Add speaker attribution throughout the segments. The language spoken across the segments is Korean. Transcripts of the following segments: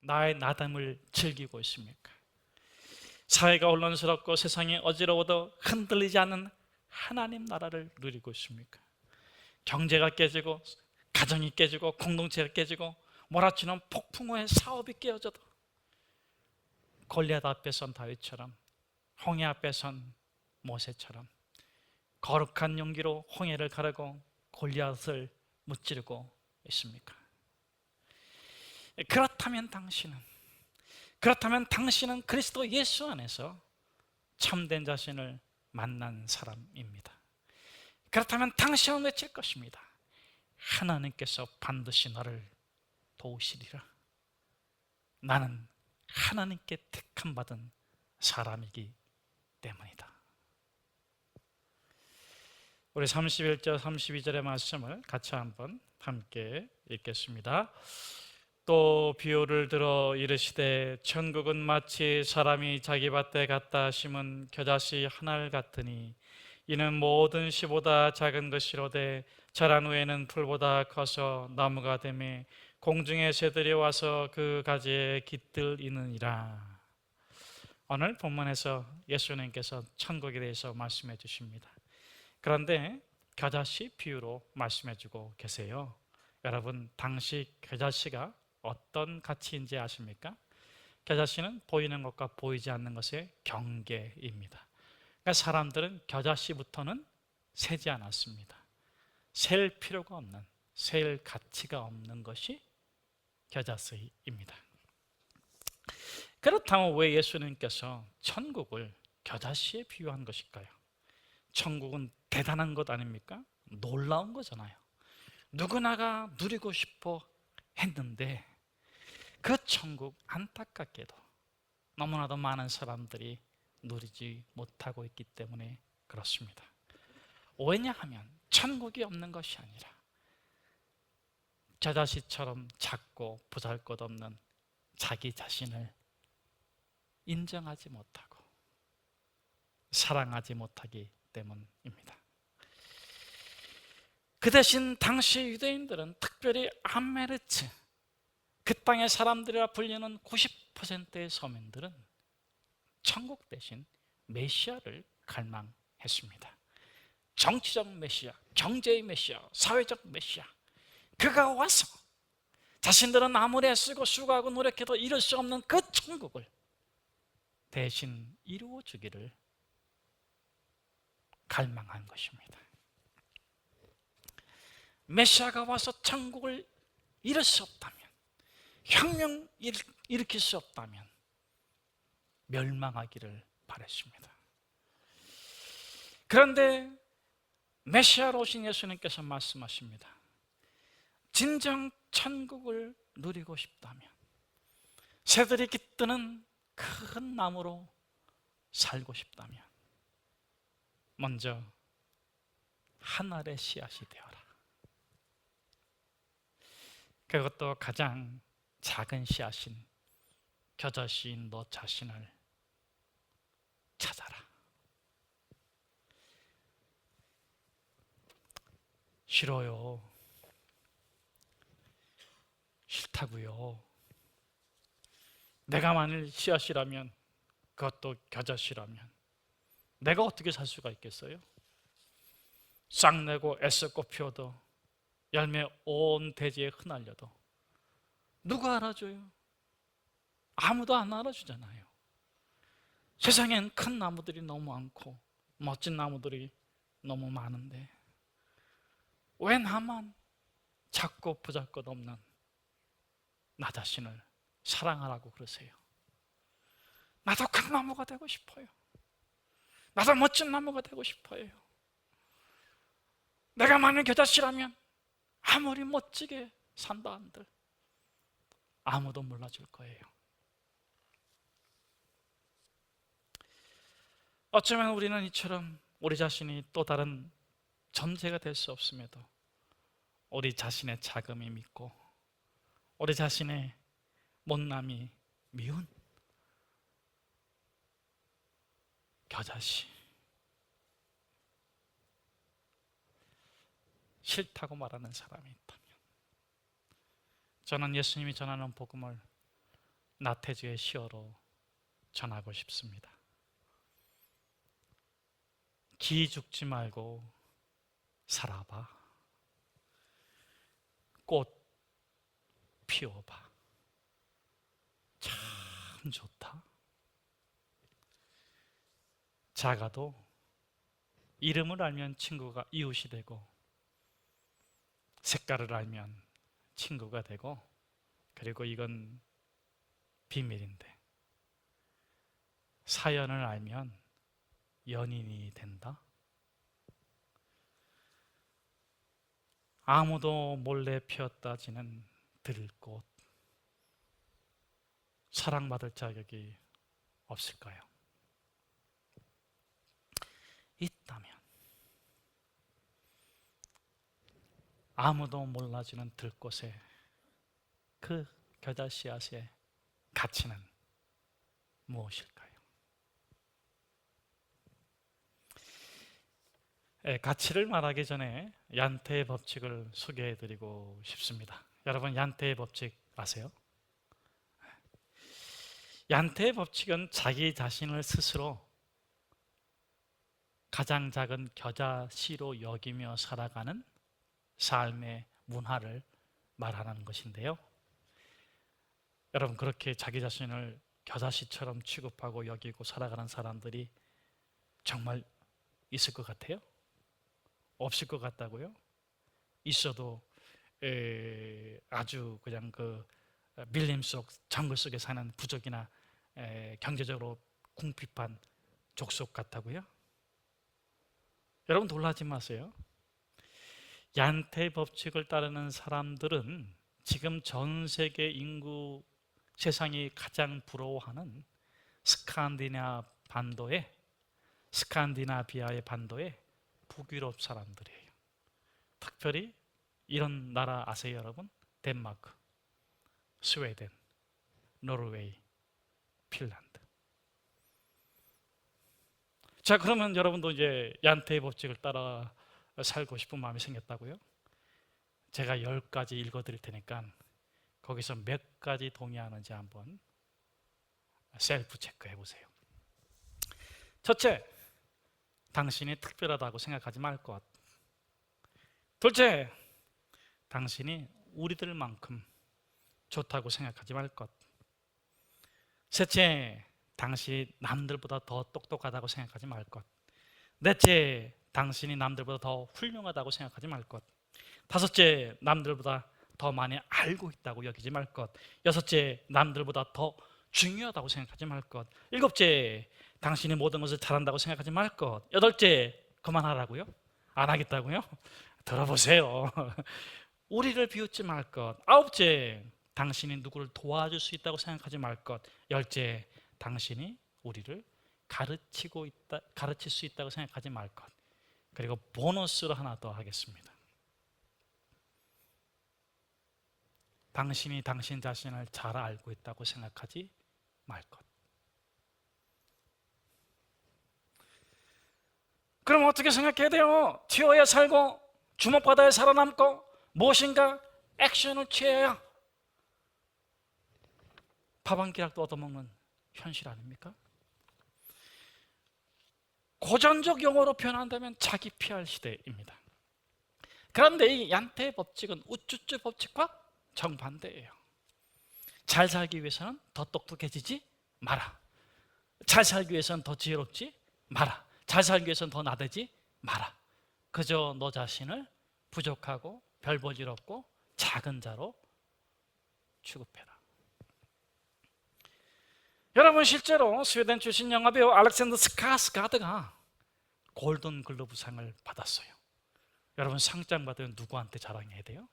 Speaker 1: 나의 나됨을 즐기고 있습니까? 사회가 혼란스럽고 세상이 어지러워도 흔들리지 않는 하나님 나라를 누리고 있습니까? 경제가 깨지고 가정이 깨지고 공동체가 깨지고 몰아치는 폭풍우에 사업이 깨어져도 골리앗 앞에 선 다윗처럼, 홍해 앞에 선 모세처럼 거룩한 용기로 홍해를 가르고 골리앗을 무찌르고 있습니까? 그렇다면 당신은 그리스도 예수 안에서 참된 자신을 만난 사람입니다. 그렇다면 당신은 외칠 것입니다. 하나님께서 반드시 나를 도우시리라. 나는 하나님께 택함 받은 사람이기 때문이다. 우리 31절 32절의 말씀을 같이 한번 함께 읽겠습니다. 또 비유를 들어 이르시되 천국은 마치 사람이 자기 밭에 갖다 심은 겨자씨 하나를 같으니 이는 모든 씨보다 작은 것이로되 자란 후에는 풀보다 커서 나무가 되매 공중의 새들이 와서 그 가지에 깃들이느니라. 오늘 본문에서 예수님께서 천국에 대해서 말씀해 주십니다. 그런데 겨자씨 비유로 말씀해 주고 계세요. 여러분, 당시 겨자씨가 어떤 가치인지 아십니까? 겨자씨는 보이는 것과 보이지 않는 것의 경계입니다. 그러니까 사람들은 겨자씨부터는 세지 않았습니다. 셀 필요가 없는, 셀 가치가 없는 것이 겨자씨입니다. 그렇다면 왜 예수님께서 천국을 겨자씨에 비유한 것일까요? 천국은 대단한 것 아닙니까? 놀라운 거잖아요. 누구나가 누리고 싶어 했는데 그 천국 안타깝게도 너무나도 많은 사람들이 누리지 못하고 있기 때문에 그렇습니다. 왜냐하면 천국이 없는 것이 아니라 겨자씨처럼 작고 보잘것없는 자기 자신을 인정하지 못하고 사랑하지 못하기 때문입니다. 그 대신 당시 유대인들은, 특별히 암메르츠, 그 땅의 사람들이라 불리는 90%의 서민들은 천국 대신 메시아를 갈망했습니다. 정치적 메시아, 경제의 메시아, 사회적 메시아, 그가 와서 자신들은 아무리 애쓰고 수고하고 노력해도 이룰 수 없는 그 천국을 대신 이루어 주기를 갈망한 것입니다. 메시아가 와서 천국을 이룰 수 없다면, 혁명 일으킬 수 없다면 멸망하기를 바랬습니다. 그런데 메시아로 오신 예수님께서 말씀하십니다. 진정 천국을 누리고 싶다면, 새들이 깃드는 큰 나무로 살고 싶다면 먼저 한 알의 씨앗이 되어라. 그것도 가장 작은 씨앗인 겨자씨인 너 자신을 찾아라. 싫어요. 싫다고요. 내가 만일 씨앗이라면, 그것도 겨자씨라면 내가 어떻게 살 수가 있겠어요? 싹내고 애써 꽃 피워도 열매 온 대지에 흩날려도 누가 알아줘요? 아무도 안 알아주잖아요. 세상엔 큰 나무들이 너무 많고 멋진 나무들이 너무 많은데 왜 나만 작고 보잘것없는 나 자신을 사랑하라고 그러세요? 나도 큰 나무가 되고 싶어요. 나도 멋진 나무가 되고 싶어요. 내가 만약 겨자씨라면 아무리 멋지게 산다 한들 아무도 몰라줄 거예요. 어쩌면 우리는 이처럼 우리 자신이 또 다른 전제가 될 수 없음에도 우리 자신의 자금이 믿고 우리 자신의 못남이 미운 겨자씨, 싫다고 말하는 사람이 있다면, 저는 예수님이 전하는 복음을 나태주의 시어로 전하고 싶습니다. 기 죽지 말고 살아봐. 꽃 피워봐. 참 좋다. 작아도 이름을 알면 친구가 이웃이 되고, 색깔을 알면 친구가 되고, 그리고 이건 비밀인데 사연을 알면 연인이 된다. 아무도 몰래 피었다지는 들꽃, 사랑받을 자격이 없을까요? 있다면 아무도 몰라주는 들꽃의 그 겨자 씨앗의 가치는 무엇일까요? 가치를 말하기 전에 얀테의 법칙을 소개해드리고 싶습니다. 여러분, 얀테의 법칙 아세요? 얀테의 법칙은 자기 자신을 스스로 가장 작은 겨자씨로 여기며 살아가는 삶의 문화를 말하는 것인데요. 여러분, 그렇게 자기 자신을 겨자씨처럼 취급하고 여기고 살아가는 사람들이 정말 있을 것 같아요? 없을 것 같다고요? 있어도 아주 그냥 그 밀림 속 정글 속에 사는 부족이나 경제적으로 궁핍한 족속 같다고요? 여러분, 놀라지 마세요. 얀테 법칙을 따르는 사람들은 지금 전 세계 인구, 세상이 가장 부러워하는 스칸디나비아의 반도의 북유럽 사람들이에요. 특별히 이런 나라 아세요, 여러분? 덴마크, 스웨덴, 노르웨이, 핀란드. 자, 그러면 여러분도 이제 얀테의 법칙을 따라 살고 싶은 마음이 생겼다고요? 제가 10가지 읽어드릴 테니까 거기서 몇 가지 동의하는지 한번 셀프 체크해 보세요. 첫째, 당신이 특별하다고 생각하지 말 것. 둘째, 당신이 우리들만큼 좋다고 생각하지 말 것. 셋째, 당신이 남들보다 더 똑똑하다고 생각하지 말 것. 넷째, 당신이 남들보다 더 훌륭하다고 생각하지 말 것. 다섯째, 남들보다 더 많이 알고 있다고 여기지 말 것. 여섯째, 남들보다 더 중요하다고 생각하지 말 것. 일곱째, 당신이 모든 것을 잘한다고 생각하지 말 것. 여덟째, 그만하라고요? 안 하겠다고요? 들어보세요. 우리를 비웃지 말 것. 아홉째, 당신이 누구를 도와줄 수 있다고 생각하지 말 것. 열째, 당신이 우리를 가르칠 수 있다고 생각하지 말 것. 그리고 보너스로 하나 더 하겠습니다. 당신이 당신 자신을 잘 알고 있다고 생각하지 말 것. 그럼 어떻게 생각해야 돼요? 튀어야 살고 주목받아야 살아남고 무엇인가 액션을 취해야 밥 한 끼락도 얻어먹는 현실 아닙니까? 고전적 용어로 표현한다면 자기 PR 시대입니다. 그런데 이 얀테의 법칙은 우쭈쭈 법칙과 정반대예요. 잘 살기 위해서는 더 똑똑해지지 마라. 잘 살기 위해서는 더 지혜롭지 마라. 잘 살기 위해서는 더 나대지 마라. 그저 너 자신을 부족하고 별볼일 없고 작은 자로 취급해라. 여러분, 실제로 스웨덴 출신 영화배우 알렉산더 스카스가드가 골든 글로브상을 받았어요. 여러분, 상장 받으면 누구한테 자랑해야 돼요?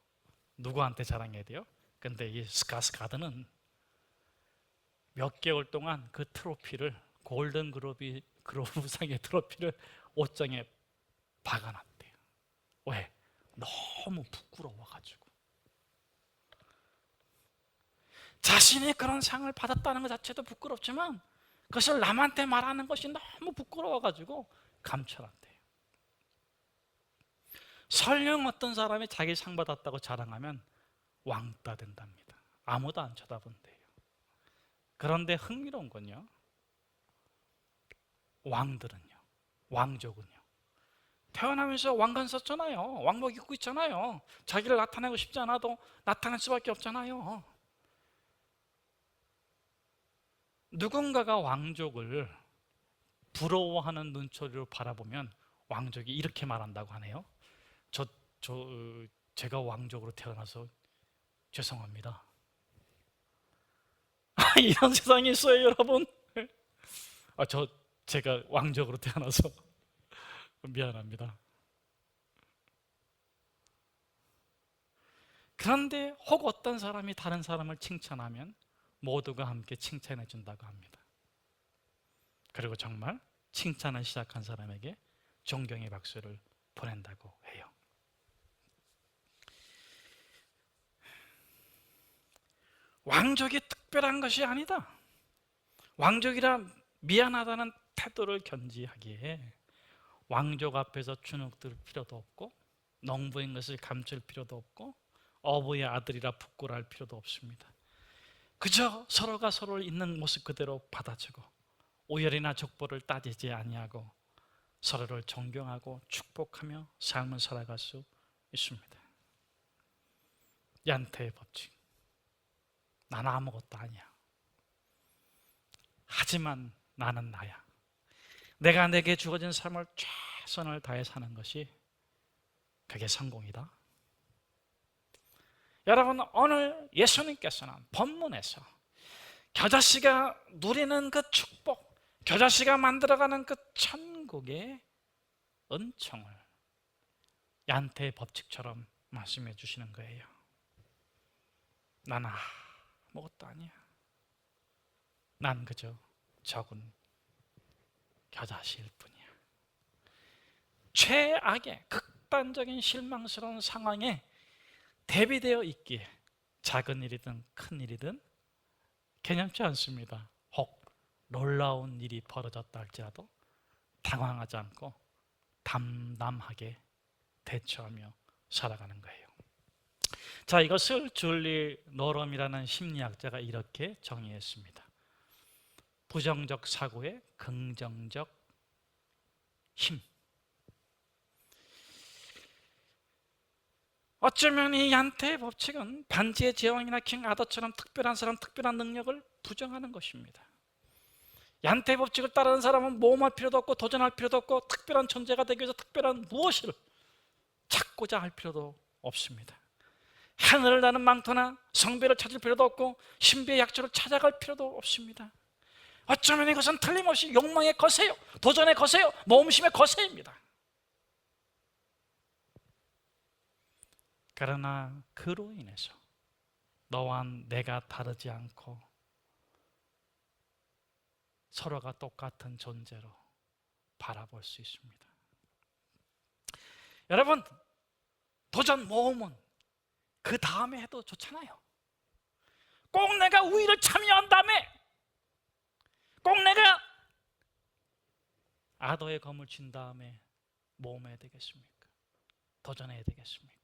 Speaker 1: 누구한테 자랑해야 돼요? 근데 이 스카스가드는 몇 개월 동안 그 트로피를, 골든 글로브상의 트로피를 옷장에 박아놨대요. 왜? 너무 부끄러워가지고. 자신이 그런 상을 받았다는 것 자체도 부끄럽지만 그것을 남한테 말하는 것이 너무 부끄러워가지고 감춰놨대요. 설령 어떤 사람이 자기 상 받았다고 자랑하면 왕따 된답니다. 아무도 안 쳐다본대요. 그런데 흥미로운 건요, 왕들은요, 왕족은요, 태어나면서 왕관 썼잖아요. 왕복 입고 있잖아요. 자기를 나타내고 싶지 않아도 나타낼 수밖에 없잖아요. 누군가가 왕족을 부러워하는 눈초리로 바라보면 왕족이 이렇게 말한다고 하네요. 저, 저, 제가 왕족으로 태어나서 죄송합니다. 이런 세상이 있어요, 여러분. 제가 왕족으로 태어나서 미안합니다. 그런데 혹 어떤 사람이 다른 사람을 칭찬하면 모두가 함께 칭찬해 준다고 합니다. 그리고 정말 칭찬을 시작한 사람에게 존경의 박수를 보낸다고 해요. 왕족이 특별한 것이 아니다. 왕족이라 미안하다는 태도를 견지하기에 왕족 앞에서 주눅들 필요도 없고, 농부인 것을 감출 필요도 없고, 어부의 아들이라 부끄러워할 필요도 없습니다. 그저 서로가 서로를 있는 모습 그대로 받아주고 오열이나 족보를 따지지 아니하고 서로를 존경하고 축복하며 삶을 살아갈 수 있습니다. 얀테의 법칙. 나는 아무것도 아니야. 하지만 나는 나야. 내가 내게 주어진 삶을 최선을 다해 사는 것이, 그게 성공이다. 여러분, 오늘 예수님께서는 본문에서 겨자씨가 누리는 그 축복, 겨자씨가 만들어가는 그 천국의 은총을 얀테의 법칙처럼 말씀해 주시는 거예요. 나는 아무것도 아니야. 난 그저 적은 겨자씨일 뿐이야. 최악의 극단적인 실망스러운 상황에 대비되어 있기에 작은 일이든 큰 일이든 개념치 않습니다. 혹 놀라운 일이 벌어졌다 할지라도 당황하지 않고 담담하게 대처하며 살아가는 거예요. 자, 이것을 줄리 노럼이라는 심리학자가 이렇게 정의했습니다. 부정적 사고의 긍정적 힘. 어쩌면 이 얀테의 법칙은 반지의 제왕이나 킹 아더처럼 특별한 사람, 특별한 능력을 부정하는 것입니다. 얀테의 법칙을 따르는 사람은 모험할 필요도 없고 도전할 필요도 없고 특별한 존재가 되기 위해서 특별한 무엇을 찾고자 할 필요도 없습니다. 하늘을 나는 망토나 성배를 찾을 필요도 없고 신비의 약초를 찾아갈 필요도 없습니다. 어쩌면 이것은 틀림없이 욕망의 거세요, 도전의 거세요, 모험심의 거세입니다. 그러나 그로 인해서 너와 내가 다르지 않고 서로가 똑같은 존재로 바라볼 수 있습니다. 여러분, 도전 모험은 그 다음에 해도 좋잖아요. 꼭 내가 우위를 참여한 다음에, 꼭 내가 아더의 검을 쥔 다음에 모험해야 되겠습니까? 도전해야 되겠습니까?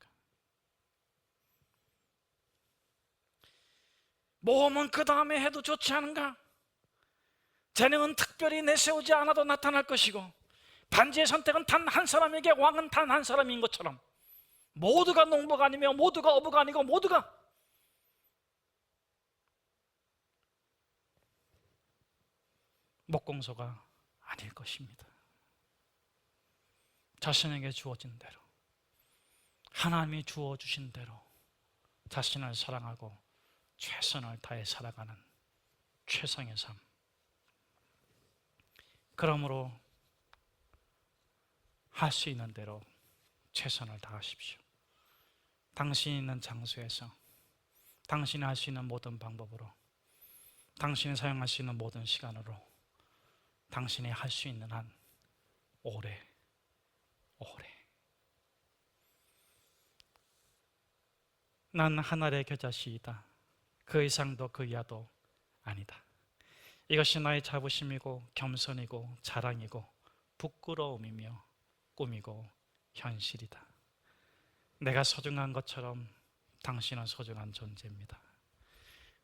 Speaker 1: 모험은 그 다음에 해도 좋지 않은가? 재능은 특별히 내세우지 않아도 나타날 것이고, 반지의 선택은 단 한 사람에게 왕은 단 한 사람인 것처럼 모두가 농부가 아니며 모두가 어부가 아니고 모두가 목공소가 아닐 것입니다. 자신에게 주어진 대로, 하나님이 주어주신 대로 자신을 사랑하고 최선을 다해 살아가는 최상의 삶. 그러므로 할 수 있는 대로 최선을 다하십시오. 당신이 있는 장소에서 당신이 할 수 있는 모든 방법으로, 당신이 사용할 수 있는 모든 시간으로 당신이 할 수 있는 한 오래 난 하늘의 겨자씨이다. 그 이상도 그 이하도 아니다. 이것이 나의 자부심이고 겸손이고 자랑이고 부끄러움이며 꿈이고 현실이다. 내가 소중한 것처럼 당신은 소중한 존재입니다.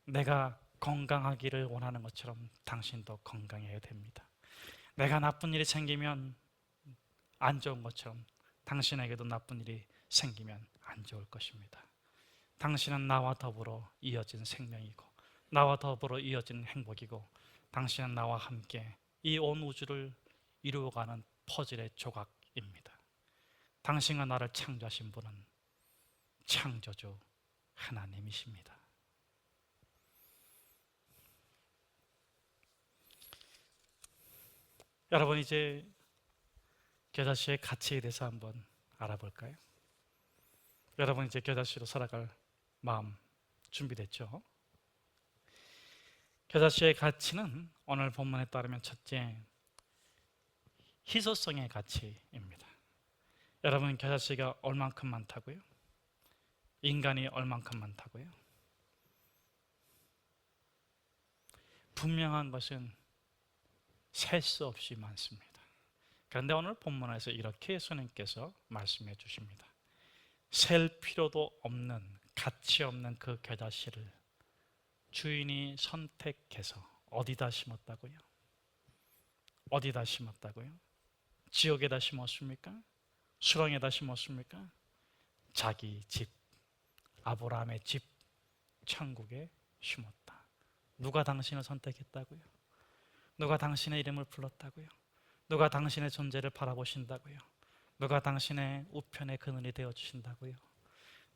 Speaker 1: 내가 건강하기를 원하는 것처럼 당신도 건강해야 됩니다. 내가 나쁜 일이 생기면 안 좋은 것처럼 당신에게도 나쁜 일이 생기면 안 좋을 것입니다. 당신은 나와 더불어 이어진 생명이고 나와 더불어 이어진 행복이고 당신은 나와 함께 이 온 우주를 이루어가는 퍼즐의 조각입니다. 당신과 나를 창조하신 분은 창조주 하나님이십니다. 여러분, 이제 겨자씨의 가치에 대해서 한번 알아볼까요? 여러분, 이제 겨자씨로 살아갈 마음 준비됐죠? 겨자씨의 가치는 오늘 본문에 따르면 첫째, 희소성의 가치입니다. 여러분, 겨자씨가 얼만큼 많다고요? 인간이 얼만큼 많다고요? 분명한 것은 셀 수 없이 많습니다. 그런데 오늘 본문에서 이렇게 예수님께서 말씀해 주십니다. 셀 필요도 없는, 가치 없는 그 겨자씨를 주인이 선택해서 어디다 심었다고요? 어디다 심었다고요? 지옥에다 심었습니까? 수렁에다 심었습니까? 자기 집, 아브라함의 집, 천국에 심었다. 누가 당신을 선택했다고요? 누가 당신의 이름을 불렀다고요? 누가 당신의 존재를 바라보신다고요? 누가 당신의 우편의 그늘이 되어주신다고요?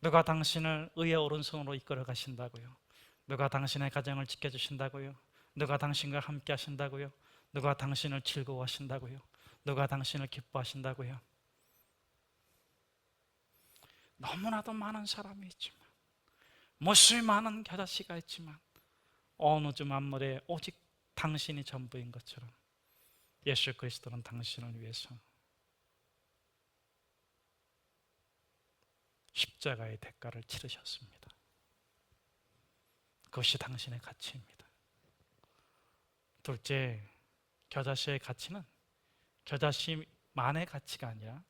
Speaker 1: 누가 당신을 의의 오른손으로 이끌어 가신다고요? 누가 당신의 가정을 지켜주신다고요? 누가 당신과 함께 하신다고요? 누가 당신을 즐거워하신다고요? 누가 당신을 기뻐하신다고요? 너무나도 많은 사람이 있지만, 무수히 많은 겨자씨가 있지만 어느 주 만물에 오직 당신이 전부인 것처럼 예수 그리스도는 당신을 위해서 십자가의 대가를 치르셨습니다. 그것이 당신의 가치입니다. 둘째, 겨자씨의 가치는 겨자씨만의 가치가 아니라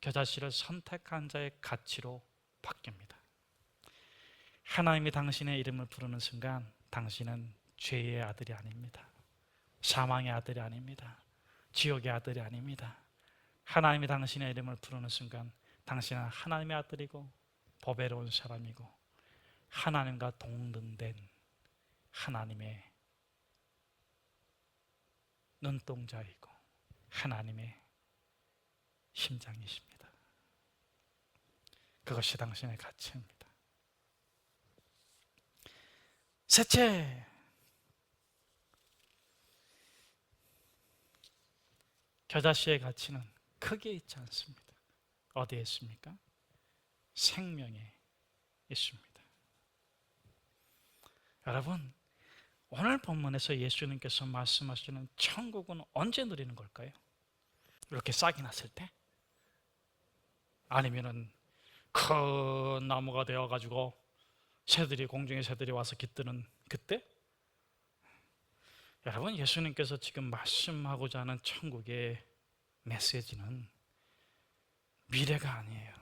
Speaker 1: 겨자씨를 선택한 자의 가치로 바뀝니다. 하나님이 당신의 이름을 부르는 순간 당신은 죄의 아들이 아닙니다. 사망의 아들이 아닙니다. 지옥의 아들이 아닙니다. 하나님이 당신의 이름을 부르는 순간 당신은 하나님의 아들이고 보배로운 사람이고 하나님과 동등된 하나님의 눈동자이고 하나님의 심장이십니다. 그것이 당신의 가치입니다. 셋째, 겨자씨의 가치는 크게 있지 않습니다. 어디에 있습니까? 생명에 있습니다. 여러분, 오늘 본문에서 예수님께서 말씀하시는 천국은 언제 누리는 걸까요? 이렇게 싹이 났을 때? 아니면은 큰 나무가 되어가지고 새들이, 공중의 새들이 와서 깃드는 그때? 여러분, 예수님께서 지금 말씀하고자 하는 천국의 메시지는 미래가 아니에요.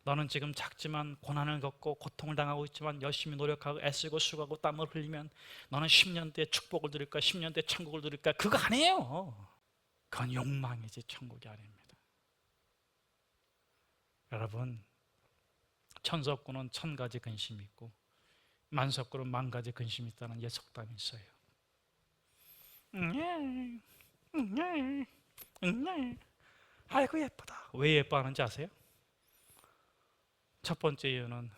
Speaker 1: 너는 지금 작지만 고난을 겪고 고통을 당하고 있지만 열심히 노력하고 애쓰고 수고하고 땀을 흘리면 너는 10년 뒤에 축복을 누릴 거야, 10년 뒤에 천국을 누릴 거야. 그거 아니에요. 그건 욕망이지 천국이 아닙니다. 여러분, 천석구는 1000가지 근심이 있고 만석구는 10,000가지 근심이 있다는 예속담이 있어요. 아이고 예쁘다. 왜 예뻐하는지 아세요? 첫 번째 이유는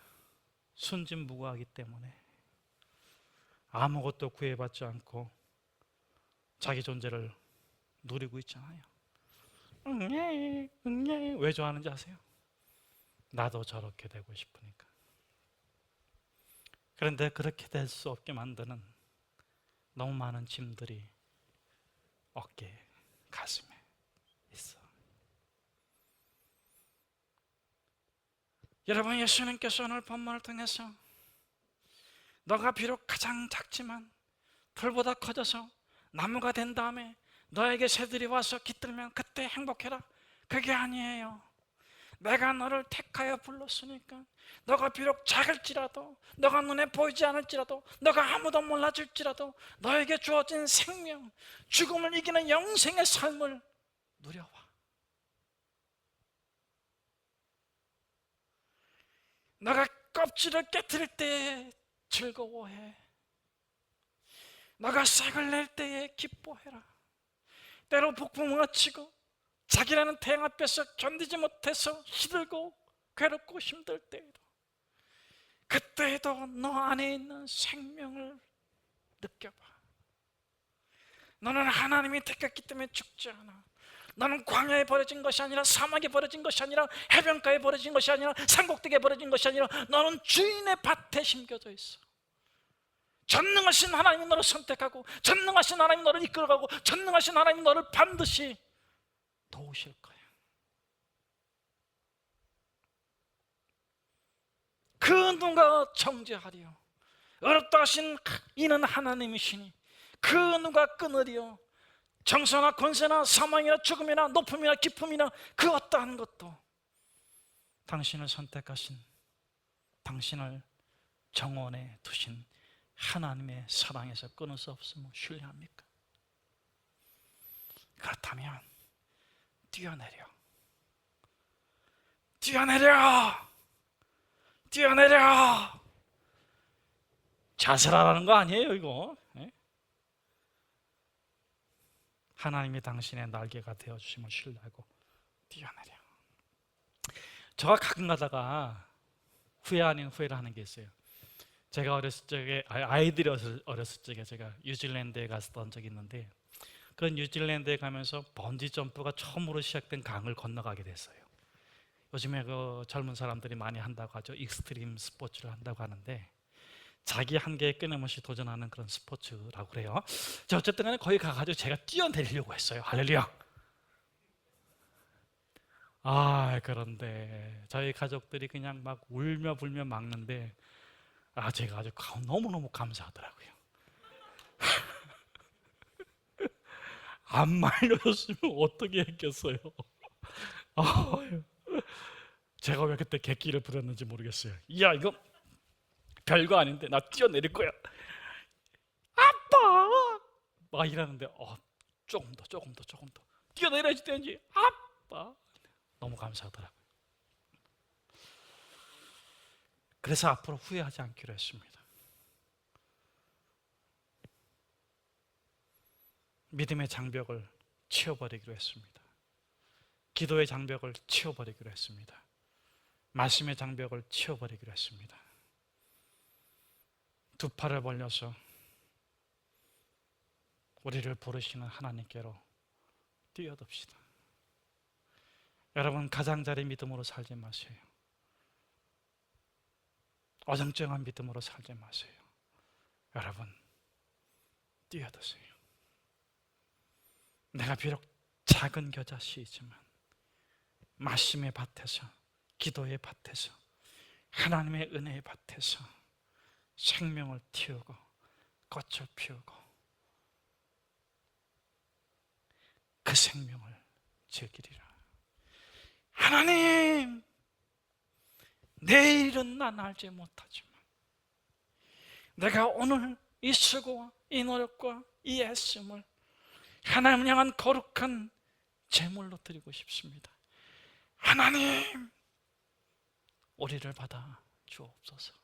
Speaker 1: 순진무구하기 때문에 아무것도 구애받지 않고 자기 존재를 누리고 있잖아요. 왜 좋아하는지 아세요? 나도 저렇게 되고 싶으니까. 그런데 그렇게 될 수 없게 만드는 너무 많은 짐들이 어깨에, 가슴에 있어. 여러분, 예수님께서 오늘 본문을 통해서 너가 비록 가장 작지만 풀보다 커져서 나무가 된 다음에 너에게 새들이 와서 깃들면 그때 행복해라. 그게 아니에요. 내가 너를 택하여 불렀으니까 너가 비록 작을지라도, 너가 눈에 보이지 않을지라도, 너가 아무도 몰라줄지라도 너에게 주어진 생명, 죽음을 이기는 영생의 삶을 누려와. 너가 껍질을 깨트릴 때에 즐거워해. 너가 싹을 낼 때에 기뻐해라. 때로 폭풍우가 치고 자기라는 태양 앞에서 견디지 못해서 시들고 괴롭고 힘들 때에도, 그때에도 너 안에 있는 생명을 느껴봐. 너는 하나님이 택했기 때문에 죽지 않아. 너는 광야에 버려진 것이 아니라, 사막에 버려진 것이 아니라, 해변가에 버려진 것이 아니라, 산꼭대기에 버려진 것이 아니라, 너는 주인의 밭에 심겨져 있어. 전능하신 하나님이 너를 선택하고, 전능하신 하나님이 너를 이끌어가고, 전능하신 하나님이 너를 반드시 도우실 거야. 그 누가 정죄하리요? 어렵다 하신 이는 하나님이시니 그 누가 끊으리요? 정사나 권세나 사망이나 죽음이나 높음이나 깊음이나 그 어떠한 것도 당신을 선택하신, 당신을 정원에 두신 하나님의 사랑에서 끊을 수 없음을 신뢰합니까? 그렇다면 뛰어내려, 뛰어내려, 뛰어내려. 자살하라는 거 아니에요, 이거. 하나님이 당신의 날개가 되어주심을 신뢰하고 뛰어내려. 제가 가끔 가다가 후회 아닌 후회를 하는 게 있어요. 제가 어렸을 적에, 아이들이 어렸을 적에 제가 뉴질랜드에 갔었던 적이 있는데, 그 뉴질랜드에 가면서 번지 점프가 처음으로 시작된 강을 건너가게 됐어요. 요즘에 그 젊은 사람들이 많이 한다고 하죠. 익스트림 스포츠를 한다고 하는데, 자기 한계에 끊임없이 도전하는 그런 스포츠라고 그래요. 자, 어쨌든 간에 거기 가가지고 제가 뛰어내리려고 했어요. 할렐루야. 그런데 저희 가족들이 그냥 막 울며 불며 막는데, 제가 아주 너무너무 감사하더라고요. 안 말려줬으면 어떻게 했겠어요. 제가 왜 그때 객기를 부렸는지 모르겠어요. 야, 이거 별거 아닌데 나 뛰어내릴 거야. 아빠! 막 이러는데 조금 더 뛰어내려야지 되는지. 아빠! 너무 감사하더라고요. 그래서 앞으로 후회하지 않기로 했습니다. 믿음의 장벽을 치워버리기로 했습니다. 기도의 장벽을 치워버리기로 했습니다. 말씀의 장벽을 치워버리기로 했습니다. 두 팔을 벌려서 우리를 부르시는 하나님께로 뛰어듭시다. 여러분, 가장자리 믿음으로 살지 마세요. 어정쩡한 믿음으로 살지 마세요. 여러분, 뛰어드세요. 내가 비록 작은 겨자씨이지만 말씀의 밭에서, 기도의 밭에서, 하나님의 은혜의 밭에서 생명을 틔우고 꽃을 피우고 그 생명을 즐기리라. 하나님, 내일은 난 알지 못하지만 내가 오늘 이 수고와 이 노력과 이 애씀을 하나님 향한 거룩한 제물로 드리고 싶습니다. 하나님, 우리를 받아 주옵소서.